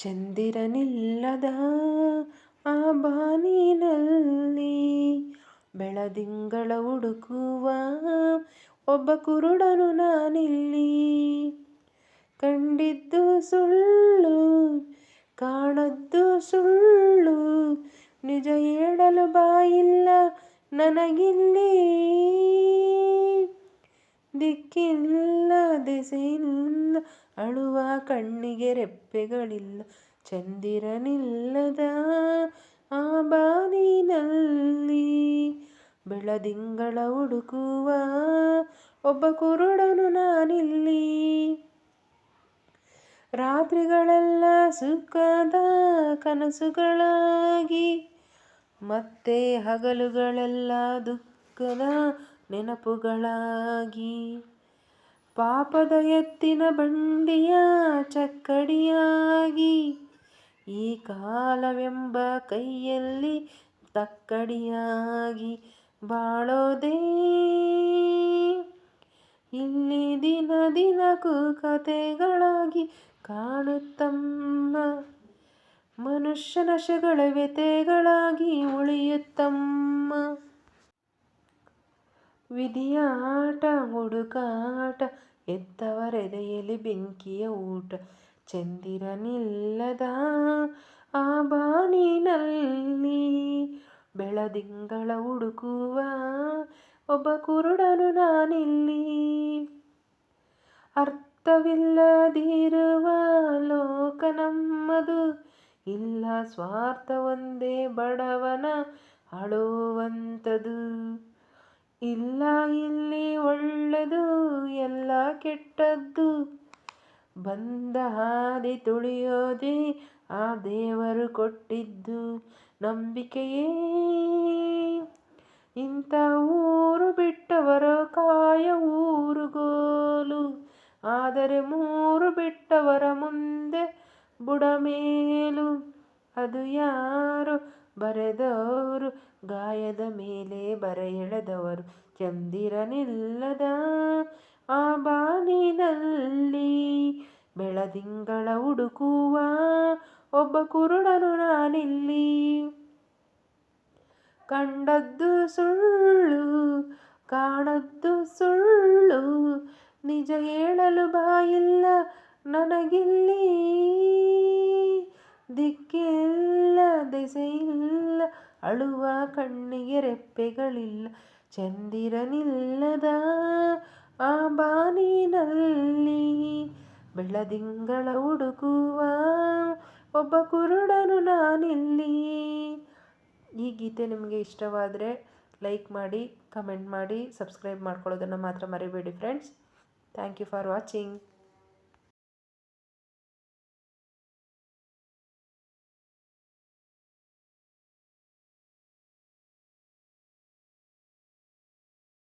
ಚಂದಿರನಿಲ್ಲದ ಆ ಬಾನಿನಲ್ಲಿ ಬೆಳದಿಂಗಳ ಹುಡುಕುವ ಒಬ್ಬ ಕುರುಡನು ನಾನಿಲ್ಲಿ. ಕಂಡಿದ್ದು ಸುಳ್ಳು ಕಾಣದ್ದು ಸುಳ್ಳು, ನಿಜ ಹೇಳಲು ಬಾಯಿಲ್ಲ ನನಗಿಲ್ಲಿ. ದಿಕ್ಕಿಲ್ಲ ದೆಸೆಯಿಲ್ಲ, ಅಳುವ ಕಣ್ಣಿಗೆ ರೆಪ್ಪೆಗಳಿಲ್ಲ. ಚಂದಿರನಿಲ್ಲದ ಆ ಬಾನಿನಲ್ಲಿ ಬೆಳದಿಂಗಳ ಹುಡುಕುವ ಒಬ್ಬ ಕುರುಡನು ನಾನಿಲ್ಲಿ. ರಾತ್ರಿಗಳೆಲ್ಲ ಸುಖದ ಕನಸುಗಳಾಗಿ, ಮತ್ತೆ ಹಗಲುಗಳೆಲ್ಲ ದುಃಖದ ನೆನಪುಗಳಾಗಿ, ಪಾಪದ ಎತ್ತಿನ ಬಂಡಿಯ ಚಕ್ಕಡಿಯಾಗಿ, ಈ ಕಾಲವೆಂಬ ಕೈಯಲ್ಲಿ ತಕ್ಕಡಿಯಾಗಿ ಬಾಳೋದೇ ಇಲ್ಲಿ ದಿನ ದಿನಕ್ಕೂ ಕಥೆಗಳಾಗಿ ಕಾಣುತ್ತಮ್ಮ. ಮನುಷ್ಯನ ಶಗಳ ವ್ಯಥೆಗಳಾಗಿ ಉಳಿಯುತ್ತಮ್ಮ. ವಿಧಿಯ ಆಟ ಹುಡುಕಾಟ, ಎದ್ದವರೆದೆಯಲ್ಲಿ ಬೆಂಕಿಯ ಊಟ. ಚಂದಿರನಿಲ್ಲದ ಆ ಬಾನಿನಲ್ಲಿ ಬೆಳದಿಂಗಳ ಹುಡುಕುವ ಒಬ್ಬ ಕುರುಡನು ನಾನಿಲ್ಲಿ. ಅರ್ಥವಿಲ್ಲದಿರುವ ಲೋಕ ನಮ್ಮದು, ಇಲ್ಲ ಸ್ವಾರ್ಥ ಒಂದೇ ಬಡವನ ಅಳುವಂಥದು. ಇಲ್ಲ ಇಲ್ಲಿ ಒಳ್ಳೆದು ಎಲ್ಲ ಕೆಟ್ಟದ್ದು, ಬಂದ ಹಾದಿ ತುಳಿಯೋದೇ ಆ ದೇವರು ಕೊಟ್ಟಿದ್ದು ನಂಬಿಕೆಯೇ. ಇಂಥ ಊರು ಬಿಟ್ಟವರ ಕಾಯ ಊರುಗೋಲು, ಆದರೆ ಮೂರು ಬಿಟ್ಟವರ ಮುಂದೆ ಬುಡಮೇಲು. ಅದು ಯಾರು ಬರೆದವರು, ಗಾಯದ ಮೇಲೆ ಬರೆ ಎಳೆದವರು. ಚಂದಿರನಿಲ್ಲದ ಆ ಬಾನಿನಲ್ಲಿ ಬೆಳದಿಂಗಳ ಹುಡುಕುವ ಒಬ್ಬ ಕುರುಡನು ನಾನಿಲ್ಲಿ. ಕಂಡದ್ದು ಸುಳ್ಳು ಕಾಣದ್ದು ಸುಳ್ಳು, ನಿಜ ಹೇಳಲು ಬಾಯಿಲ್ಲ ನನಗಿಲ್ಲಿ. ದಿಕ್ಕಿಲ್ಲ ದೆಸೆಯಿಲ್ಲ, ಅಳುವ ಕಣ್ಣಿಗೆ ರೆಪ್ಪೆಗಳಿಲ್ಲ. ಚಂದಿರನಿಲ್ಲದ ಆ ಬಾನಿನಲ್ಲಿ ಬೆಳದಿಂಗಳ ಹುಡುಕುವ ಒಬ್ಬ ಕುರುಡನು ನಾನಿಲ್ಲಿ. ಈ ಗೀತೆ ನಿಮಗೆ ಇಷ್ಟವಾದರೆ ಲೈಕ್ ಮಾಡಿ, ಕಮೆಂಟ್ ಮಾಡಿ, ಸಬ್ಸ್ಕ್ರೈಬ್ ಮಾಡ್ಕೊಳ್ಳೋದನ್ನು ಮಾತ್ರ ಮರಿಬೇಡಿ friends. Thank you for watching.